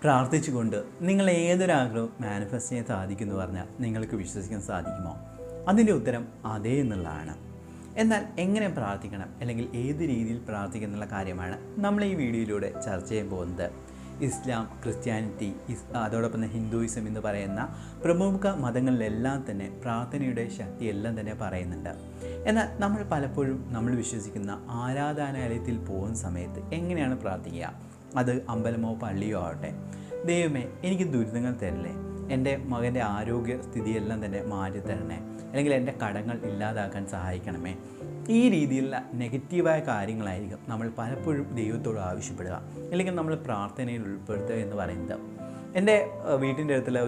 പ്രാർത്ഥിച്ചുകൊണ്ട് നിങ്ങൾ ഏതൊരാഗ്രഹവും മാനിഫെസ്റ്റ് ചെയ്യാൻ സാധിക്കുമെന്ന് പറഞ്ഞാൽ നിങ്ങൾക്ക് വിശ്വസിക്കാൻ സാധിക്കുമോ? അതിൻ്റെ ഉത്തരം അതേ എന്നുള്ളതാണ്. എന്നാൽ എങ്ങനെ പ്രാർത്ഥിക്കണം അല്ലെങ്കിൽ ഏത് രീതിയിൽ പ്രാർത്ഥിക്കണം എന്നുള്ള കാര്യമാണ് നമ്മൾ ഈ വീഡിയോയിലൂടെ ചർച്ച ചെയ്യാൻ പോകുന്നത്. ഇസ്ലാം, ക്രിസ്ത്യാനിറ്റി, അതോടൊപ്പം തന്നെ ഹിന്ദുയിസം എന്ന് പറയുന്ന പ്രമുഖ മതങ്ങളിലെല്ലാം തന്നെ പ്രാർത്ഥനയുടെ ശക്തിയെല്ലാം തന്നെ പറയുന്നുണ്ട്. എന്നാൽ നമ്മൾ പലപ്പോഴും നമ്മൾ വിശ്വസിക്കുന്ന ആരാധനാലയത്തിൽ പോകുന്ന സമയത്ത് എങ്ങനെയാണ് പ്രാർത്ഥിക്കുക? അത് അമ്പലമോ പള്ളിയോ ആവട്ടെ, ദൈവമേ എനിക്ക് ദുരിതങ്ങൾ തരില്ലേ, എൻ്റെ മകൻ്റെ ആരോഗ്യ സ്ഥിതിയെല്ലാം തന്നെ മാറ്റി തരണേ, അല്ലെങ്കിൽ എൻ്റെ കടങ്ങൾ ഇല്ലാതാക്കാൻ സഹായിക്കണമേ, ഈ രീതിയിലുള്ള നെഗറ്റീവായ കാര്യങ്ങളായിരിക്കും നമ്മൾ പലപ്പോഴും ദൈവത്തോട് ആവശ്യപ്പെടുക, അല്ലെങ്കിൽ നമ്മൾ പ്രാർത്ഥനയിൽ ഉൾപ്പെടുത്തുക എന്ന് പറയുന്നത്. എൻ്റെ വീട്ടിൻ്റെ അടുത്തുള്ള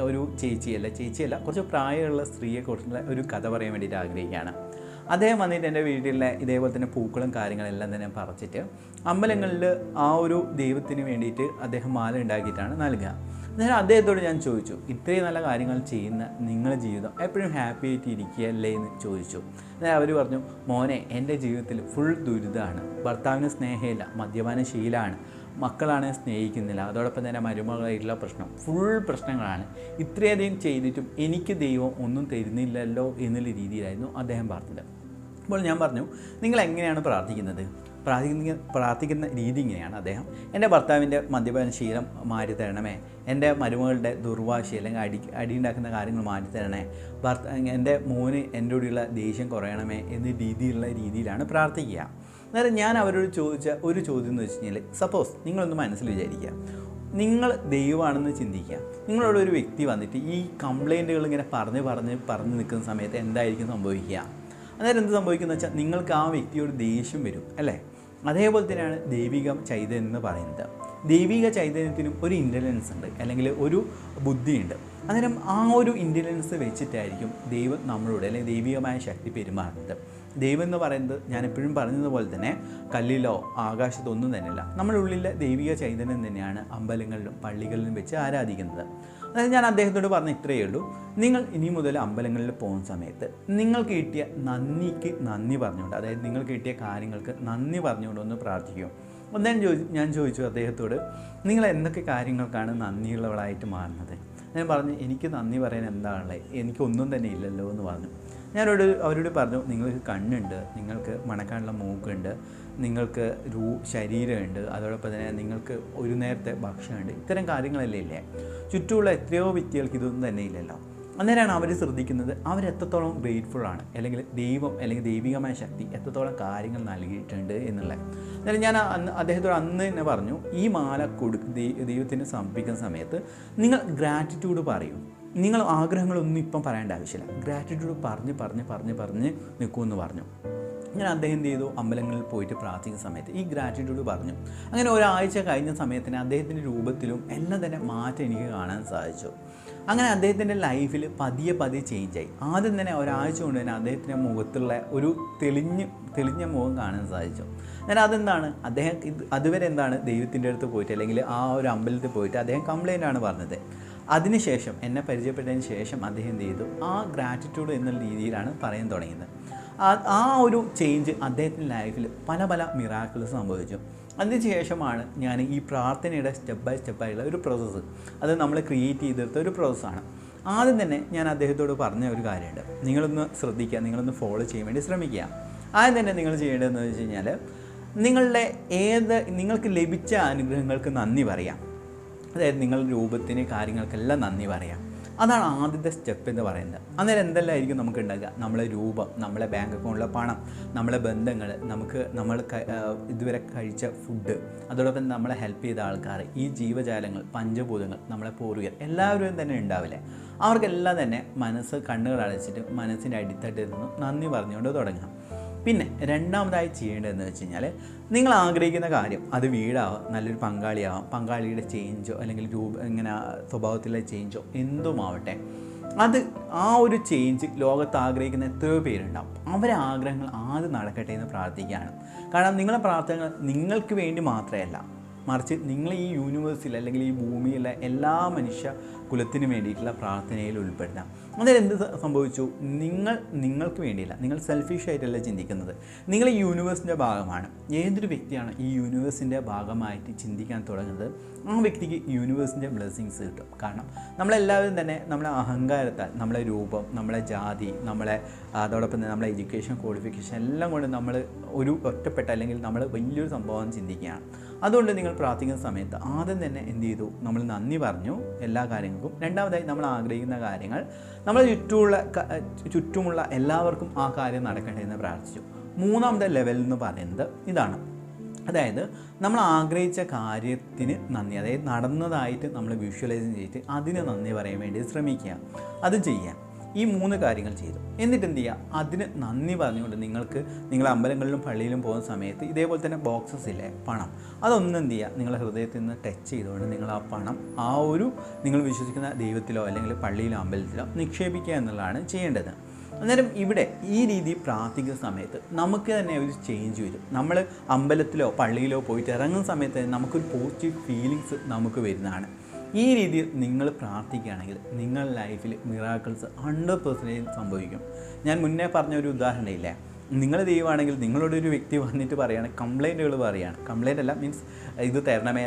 ഒരു ചേച്ചിയല്ല കുറച്ച് പ്രായമുള്ള സ്ത്രീയെക്കുറിച്ചുള്ള ഒരു കഥ പറയാൻ വേണ്ടിയിട്ട് ആഗ്രഹിക്കുകയാണ്. അദ്ദേഹം വന്നിട്ട് എൻ്റെ വീട്ടിലെ ഇതേപോലെ തന്നെ പൂക്കളും കാര്യങ്ങളെല്ലാം തന്നെ പറിച്ചിട്ട് അമ്പലങ്ങളിൽ ആ ഒരു ദൈവത്തിന് വേണ്ടിയിട്ട് അദ്ദേഹം മാല ഉണ്ടാക്കിയിട്ടാണ് നൽകുക. അന്നേരം അദ്ദേഹത്തോട് ഞാൻ ചോദിച്ചു, ഇത്രയും നല്ല കാര്യങ്ങൾ ചെയ്യുന്ന നിങ്ങളുടെ ജീവിതം എപ്പോഴും ഹാപ്പി ആയിട്ട് ഇരിക്കുകയല്ലേ എന്ന് ചോദിച്ചു. അന്നേരം അവർ പറഞ്ഞു, മോനെ എൻ്റെ ജീവിതത്തിൽ ഫുൾ ദുരിതമാണ്, ഭർത്താവിന് സ്നേഹമില്ല, മദ്യപാന ശീലമാണ്, മക്കളാണ് സ്നേഹിക്കുന്നില്ല, അതോടൊപ്പം തന്നെ മരുമകളായിട്ടുള്ള പ്രശ്നം, ഫുൾ പ്രശ്നങ്ങളാണ്, ഇത്രയധികം ചെയ്തിട്ടും എനിക്ക് ദൈവം ഒന്നും തരുന്നില്ലല്ലോ എന്നുള്ള രീതിയിലായിരുന്നു അദ്ദേഹം പറഞ്ഞത്. അപ്പോൾ ഞാൻ പറഞ്ഞു, നിങ്ങൾ എങ്ങനെയാണ് പ്രാർത്ഥിക്കുന്ന രീതി ഇങ്ങനെയാണ്. അദ്ദേഹം, എൻ്റെ ഭർത്താവിൻ്റെ മദ്യപാന ശീലം മാറ്റി തരണമേ, എൻ്റെ മരുമകളുടെ ദുർവാശി അല്ലെങ്കിൽ അടി ഉണ്ടാക്കുന്ന കാര്യങ്ങൾ മാറ്റി തരണേ, എൻ്റെ മോന് എൻ്റെ കൂടെയുള്ള ദേഷ്യം കുറയണമേ എന്ന രീതിയിലാണ് പ്രാർത്ഥിക്കുക. അന്നേരം ഞാൻ അവരോട് ചോദിച്ച ഒരു ചോദ്യം എന്ന് വെച്ച് കഴിഞ്ഞാൽ, സപ്പോസ് നിങ്ങളൊന്ന് മനസ്സിൽ വിചാരിക്കുക, നിങ്ങൾ ദൈവമാണെന്ന് ചിന്തിക്കുക. നിങ്ങളോട് ഒരു വ്യക്തി വന്നിട്ട് ഈ കംപ്ലൈൻറ്റുകൾ ഇങ്ങനെ പറഞ്ഞ് നിൽക്കുന്ന സമയത്ത് എന്തായിരിക്കും സംഭവിക്കുക? അന്നേരം എന്ത് സംഭവിക്കുന്നത് വെച്ചാൽ നിങ്ങൾക്ക് ആ വ്യക്തിയോട് ദേഷ്യം വരും, അല്ലേ? അതേപോലെ തന്നെയാണ് ദൈവിക ചൈതന്യം എന്ന് പറയുന്നത്. ദൈവിക ചൈതന്യത്തിനും ഒരു ഇൻ്റലിജൻസ് ഉണ്ട്, അല്ലെങ്കിൽ ഒരു ബുദ്ധിയുണ്ട്. അന്നേരം ആ ഒരു ഇൻ്റലിജൻസ് വെച്ചിട്ടായിരിക്കും ദൈവം നമ്മളോട് അല്ലെങ്കിൽ ദൈവികമായ ശക്തി പെരുമാറുന്നത്. ദൈവം എന്ന് പറയുന്നത് ഞാൻ എപ്പോഴും പറഞ്ഞതുപോലെ തന്നെ കല്ലിലോ ആകാശത്തോ ഒന്നും തന്നെയല്ല, നമ്മുടെ ഉള്ളിലെ ദൈവിക ചൈതന്യം തന്നെയാണ് അമ്പലങ്ങളിലും പള്ളികളിലും വെച്ച് ആരാധിക്കുന്നത്. അതായത് ഞാൻ അദ്ദേഹത്തോട് പറഞ്ഞ ഇത്രയേ ഉള്ളൂ, നിങ്ങൾ ഇനി മുതൽ അമ്പലങ്ങളിൽ പോകുന്ന സമയത്ത് നിങ്ങൾക്ക് കിട്ടിയ നന്ദിക്ക് നന്ദി പറഞ്ഞുകൊണ്ട്, അതായത് നിങ്ങൾക്ക് കിട്ടിയ കാര്യങ്ങൾക്ക് നന്ദി പറഞ്ഞുകൊണ്ട് ഒന്ന് പ്രാർത്ഥിക്കും. ഞാൻ ചോദിച്ചു അദ്ദേഹത്തോട്, നിങ്ങൾ എന്തൊക്കെ കാര്യങ്ങൾക്കാണ് നന്ദിയുള്ളവളായിട്ട് മാറുന്നത്? ഞാൻ പറഞ്ഞു, എനിക്ക് നന്ദി പറയാൻ എന്താണുള്ളത്, എനിക്കൊന്നും തന്നെ ഇല്ലല്ലോ എന്ന് പറഞ്ഞു. അവരോട് പറഞ്ഞു, നിങ്ങൾക്ക് കണ്ണുണ്ട്, നിങ്ങൾക്ക് മണക്കാനുള്ള മൂക്കുണ്ട്, നിങ്ങൾക്ക് ശരീരമുണ്ട്, അതോടൊപ്പം തന്നെ നിങ്ങൾക്ക് ഒരു നേരത്തെ ഭക്ഷണമുണ്ട്, ഇത്തരം കാര്യങ്ങളല്ലേ ഇല്ലേ? ചുറ്റുമുള്ള എത്രയോ വ്യക്തികൾക്ക് ഇതൊന്നും തന്നെ ഇല്ലല്ലോ. അന്നേരമാണ് അവർ ശ്രദ്ധിക്കുന്നത് അവരെത്രത്തോളം ഗ്രേറ്റ്ഫുള്ളാണ്, അല്ലെങ്കിൽ ദൈവം അല്ലെങ്കിൽ ദൈവികമായ ശക്തി എത്രത്തോളം കാര്യങ്ങൾ നൽകിയിട്ടുണ്ട് എന്നുള്ളത്. അന്നേരം ഞാൻ അദ്ദേഹത്തോട് അന്ന് തന്നെ പറഞ്ഞു, ഈ മാല ദൈവത്തിന് സമർപ്പിക്കുന്ന സമയത്ത് നിങ്ങൾ ഗ്രാറ്റിറ്റ്യൂഡ് പറയൂ. നിങ്ങൾ ആഗ്രഹങ്ങളൊന്നും ഇപ്പം പറയേണ്ട ആവശ്യമില്ല, ഗ്രാറ്റിറ്റ്യൂഡ് പറഞ്ഞ് നിൽക്കുമെന്ന് പറഞ്ഞു. അങ്ങനെ അദ്ദേഹം എന്ത് ചെയ്തു, അമ്പലങ്ങളിൽ പോയിട്ട് പ്രാർത്ഥിക്കുന്ന സമയത്ത് ഈ ഗ്രാറ്റിറ്റ്യൂഡ് പറഞ്ഞു. അങ്ങനെ ഒരാഴ്ച കഴിഞ്ഞ സമയത്തിന് അദ്ദേഹത്തിൻ്റെ രൂപത്തിലും എല്ലാം തന്നെ മാറ്റം എനിക്ക് കാണാൻ സാധിച്ചു. അങ്ങനെ അദ്ദേഹത്തിൻ്റെ ലൈഫിൽ പതിയെ ചേഞ്ചായി. ആദ്യം തന്നെ ഒരാഴ്ച കൊണ്ട് തന്നെ അദ്ദേഹത്തിൻ്റെ മുഖത്തുള്ള ഒരു തെളിഞ്ഞ മുഖം കാണാൻ സാധിച്ചു. അന്നേരം അതെന്താണ്, അദ്ദേഹം അതുവരെ എന്താണ് ദൈവത്തിൻ്റെ അടുത്ത് പോയിട്ട് അല്ലെങ്കിൽ ആ ഒരു അമ്പലത്തിൽ പോയിട്ട് അദ്ദേഹം കംപ്ലൈൻ്റ് ആണ് പറഞ്ഞത്. അതിനുശേഷം എന്നെ പരിചയപ്പെട്ടതിന് ശേഷം അദ്ദേഹം എന്ത് ചെയ്തു, ആ ഗ്രാറ്റിറ്റ്യൂഡ് എന്നുള്ള രീതിയിലാണ് പറയാൻ തുടങ്ങിയത്. ആ ഒരു ചേഞ്ച് അദ്ദേഹത്തിൻ്റെ ലൈഫിൽ പല മിറാക്കിൾസ് സംഭവിച്ചു. അതിനുശേഷമാണ് ഞാൻ ഈ പ്രാർത്ഥനയുടെ സ്റ്റെപ്പ് ബൈ സ്റ്റെപ്പായുള്ള ഒരു പ്രോസസ്സ്, അത് നമ്മൾ ക്രിയേറ്റ് ചെയ്തെടുത്ത ഒരു പ്രോസസ്സാണ്. ആദ്യം തന്നെ ഞാൻ അദ്ദേഹത്തോട് പറഞ്ഞ ഒരു കാര്യമുണ്ട്, നിങ്ങളൊന്ന് ശ്രദ്ധിക്കുക, നിങ്ങളൊന്ന് ഫോളോ ചെയ്യാൻ വേണ്ടി ശ്രമിക്കുക. ആദ്യം തന്നെ നിങ്ങൾ ചെയ്യേണ്ടതെന്ന് വെച്ച് കഴിഞ്ഞാൽ, നിങ്ങൾക്ക് ലഭിച്ച അനുഗ്രഹങ്ങൾക്ക് നന്ദി പറയാം. അതായത് നിങ്ങളുടെ രൂപത്തിന് കാര്യങ്ങൾക്കെല്ലാം നന്ദി പറയാം. അതാണ് ആദ്യത്തെ സ്റ്റെപ്പ് എന്ന് പറയുന്നത്. അന്നേരം എന്തെല്ലാമായിരിക്കും നമുക്ക് ഉണ്ടാകുക? നമ്മളെ രൂപം, നമ്മളെ ബാങ്ക് അക്കൗണ്ടിലെ പണം, നമ്മളെ ബന്ധങ്ങൾ, നമ്മൾ ഇതുവരെ കഴിച്ച ഫുഡ്, അതോടൊപ്പം നമ്മളെ ഹെൽപ്പ് ചെയ്ത ആൾക്കാർ, ഈ ജീവജാലങ്ങൾ, പഞ്ചഭൂതങ്ങൾ, നമ്മളെ പൂർവികർ എല്ലാവരും തന്നെ ഉണ്ടാവില്ലേ? അവർക്കെല്ലാം തന്നെ കണ്ണുകൾ അടച്ചിട്ട് മനസ്സിൻ്റെ അടിത്തട്ടിൽ നിന്നും നന്ദി പറഞ്ഞുകൊണ്ട് തുടങ്ങാം. പിന്നെ രണ്ടാമതായി ചെയ്യേണ്ടതെന്ന് വെച്ച് കഴിഞ്ഞാൽ, നിങ്ങൾ ആഗ്രഹിക്കുന്ന കാര്യം, അത് വീടാവാം, നല്ലൊരു പങ്കാളിയുടെ ചേഞ്ചോ അല്ലെങ്കിൽ സ്വഭാവത്തിലെ ചേഞ്ചോ എന്തുമാവട്ടെ, ആ ഒരു ചേഞ്ച് ലോകത്ത് ആഗ്രഹിക്കുന്ന എത്രയോ പേരുണ്ടാവും. അവരെ ആഗ്രഹങ്ങൾ ആദ്യം നടക്കട്ടെ എന്ന് പ്രാർത്ഥിക്കുകയാണ്. കാരണം നിങ്ങളുടെ പ്രാർത്ഥനകൾ നിങ്ങൾക്ക് വേണ്ടി മാത്രമല്ല, മറിച്ച് നിങ്ങൾ ഈ യൂണിവേഴ്സിൽ അല്ലെങ്കിൽ ഈ ഭൂമിയിലെ എല്ലാ മനുഷ്യ കുലത്തിന് വേണ്ടിയിട്ടുള്ള പ്രാർത്ഥനയിൽ ഉൾപ്പെടുത്താം. അന്നേരം എന്ത് സംഭവിച്ചു? നിങ്ങൾക്ക് വേണ്ടിയില്ല, നിങ്ങൾ സെൽഫിഷ് ആയിട്ടല്ല ചിന്തിക്കുന്നത്. നിങ്ങൾ ഈ യൂണിവേഴ്സിൻ്റെ ഭാഗമാണ്. ഏതൊരു വ്യക്തിയാണ് ഈ യൂണിവേഴ്സിൻ്റെ ഭാഗമായിട്ട് ചിന്തിക്കാൻ തുടങ്ങുന്നത്, ആ വ്യക്തിക്ക് യൂണിവേഴ്സിൻ്റെ ബ്ലെസ്സിങ്സ് കിട്ടും. കാരണം നമ്മളെല്ലാവരും തന്നെ നമ്മളെ അഹങ്കാരത്താൽ, നമ്മളെ രൂപം, നമ്മളെ ജാതി, അതോടൊപ്പം തന്നെ നമ്മളെ എഡ്യൂക്കേഷൻ ക്വാളിഫിക്കേഷൻ എല്ലാം കൊണ്ട് നമ്മൾ ഒരു ഒറ്റപ്പെട്ട അല്ലെങ്കിൽ നമ്മൾ വലിയൊരു സംഭവം ചിന്തിക്കുകയാണ്. അതുകൊണ്ട് നിങ്ങൾ പ്രാർത്ഥിക്കുന്ന സമയത്ത് ആദ്യം തന്നെ എന്ത് ചെയ്തു? നമ്മൾ നന്ദി പറഞ്ഞു എല്ലാ കാര്യങ്ങൾക്കും. രണ്ടാമതായി നമ്മൾ ആഗ്രഹിക്കുന്ന കാര്യങ്ങൾ നമ്മളെ ചുറ്റുമുള്ള എല്ലാവർക്കും ആ കാര്യം നടക്കട്ടെ പ്രാർത്ഥിച്ചു. മൂന്നാമത്തെ ലെവൽ എന്ന് പറയുന്നത് ഇതാണ്. അതായത് നമ്മൾ ആഗ്രഹിച്ച കാര്യത്തിന് നന്ദി, അതായത് നടന്നതായിട്ട് നമ്മൾ വിഷ്വലൈസ് ചെയ്തിട്ട് അതിന് നന്ദി പറയാൻ വേണ്ടി ശ്രമിക്കുക. അത് ചെയ്യാം. ഈ 3 കാര്യങ്ങൾ ചെയ്തു. എന്നിട്ട് എന്ത് ചെയ്യുക? അതിന് നന്ദി പറഞ്ഞുകൊണ്ട് നിങ്ങൾ അമ്പലങ്ങളിലും പള്ളിയിലും പോകുന്ന സമയത്ത് ഇതേപോലെ തന്നെ ബോക്സസ് ഇല്ലേ, പണം, അതൊന്നും എന്ത് ചെയ്യുക? നിങ്ങളുടെ ഹൃദയത്തിൽ നിന്ന് ടച്ച് ചെയ്തുകൊണ്ട് നിങ്ങൾ ആ പണം നിങ്ങൾ വിശ്വസിക്കുന്ന ദൈവത്തിലോ അല്ലെങ്കിൽ പള്ളിയിലോ അമ്പലത്തിലോ നിക്ഷേപിക്കുക എന്നുള്ളതാണ് ചെയ്യേണ്ടത്. അന്നേരം ഇവിടെ ഈ രീതി പ്രാർത്ഥിക്കുന്ന സമയത്ത് നമുക്ക് തന്നെ ഒരു ചേഞ്ച് വരും. നമ്മൾ അമ്പലത്തിലോ പള്ളിയിലോ പോയിട്ട് ഇറങ്ങുന്ന സമയത്ത് നമുക്കൊരു പോസിറ്റീവ് ഫീലിങ്സ് നമുക്ക് വരുന്നതാണ്. ഈ രീതിയിൽ നിങ്ങൾ പ്രാർത്ഥിക്കുകയാണെങ്കിൽ നിങ്ങളുടെ ലൈഫിൽ മിറാക്കിൾസ് 100% സംഭവിക്കും. ഞാൻ മുന്നേ പറഞ്ഞൊരു ഉദാഹരണം ഇല്ലേ, നിങ്ങൾ ദൈവമാണെങ്കിൽ നിങ്ങളോടൊരു വ്യക്തി വന്നിട്ട് പറയുകയാണ്, കംപ്ലൈൻറ്റുകൾ പറയുകയാണ്. കംപ്ലൈൻ്റ് അല്ല, മീൻസ് ഇത് തരണമേ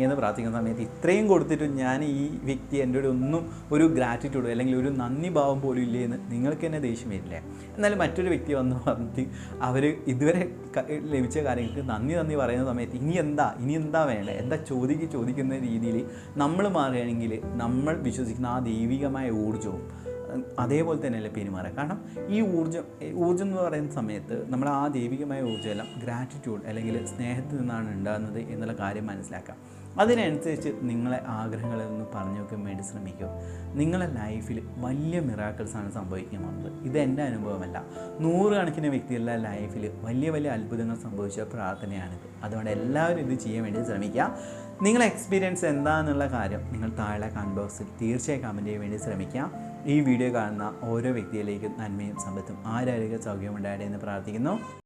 എന്ന് പ്രാർത്ഥിക്കുന്ന സമയത്ത് ഇത്രയും കൊടുത്തിട്ടും ഞാൻ ഈ വ്യക്തി എൻ്റെ ഒന്നും ഒരു ഗ്രാറ്റിറ്റ്യൂഡ് അല്ലെങ്കിൽ ഒരു നന്ദി ഭാവം പോലും ഇല്ലേ എന്ന് നിങ്ങൾക്ക് തന്നെ ദേഷ്യം വരില്ലേ? എന്നാലും മറ്റൊരു വ്യക്തി വന്ന് പറഞ്ഞിട്ട് അവർ ഇതുവരെ ലഭിച്ച കാര്യങ്ങൾക്ക് നന്ദി പറയുന്ന സമയത്ത് ഇനി എന്താ വേണ്ടത്, എന്താ ചോദിക്കുന്ന രീതിയിൽ നമ്മൾ മാറുകയാണെങ്കിൽ നമ്മൾ വിശ്വസിക്കുന്ന ആ ദൈവികമായ ഊർജ്ജവും അതേപോലെ തന്നെയല്ലേ പെരുമാറുക. കാരണം ഈ ഊർജ്ജം എന്ന് പറയുന്ന സമയത്ത് നമ്മൾ ആ ദൈവികമായ ഊർജ്ജമെല്ലാം ഗ്രാറ്റിറ്റ്യൂഡ് അല്ലെങ്കിൽ സ്നേഹത്തിൽ നിന്നാണ് ഉണ്ടാകുന്നത് എന്നുള്ള കാര്യം മനസ്സിലാക്കാം. അതിനനുസരിച്ച് നിങ്ങളെ ആഗ്രഹങ്ങളൊന്ന് പറഞ്ഞു വെക്കാൻ വേണ്ടി ശ്രമിക്കും. നിങ്ങളുടെ ലൈഫിൽ വലിയ മിറാക്കിൾസാണ് സംഭവിക്കുന്നത്. ഇത് എൻ്റെ അനുഭവമല്ല, 100 കണക്കിന് വ്യക്തികളുടെ ലൈഫിൽ വലിയ അത്ഭുതങ്ങൾ സംഭവിച്ച പ്രാർത്ഥനയാണിത്. അതുകൊണ്ട് എല്ലാവരും ഇത് ചെയ്യാൻ വേണ്ടി ശ്രമിക്കുക. നിങ്ങളുടെ എക്സ്പീരിയൻസ് എന്താണെന്നുള്ള കാര്യം നിങ്ങൾ താഴെ കമൻറ്റ് ബോക്സിൽ തീർച്ചയായും കമൻറ്റ് ചെയ്യാൻ വേണ്ടി ശ്രമിക്കുക. ഈ വീഡിയോ കാണുന്ന ഓരോ വ്യക്തിയിലേക്കും നന്മയും സമ്പത്തും ആരോഗ്യ സൗഖ്യവും ഉണ്ടാകട്ടെ എന്ന് പ്രാർത്ഥിക്കുന്നു.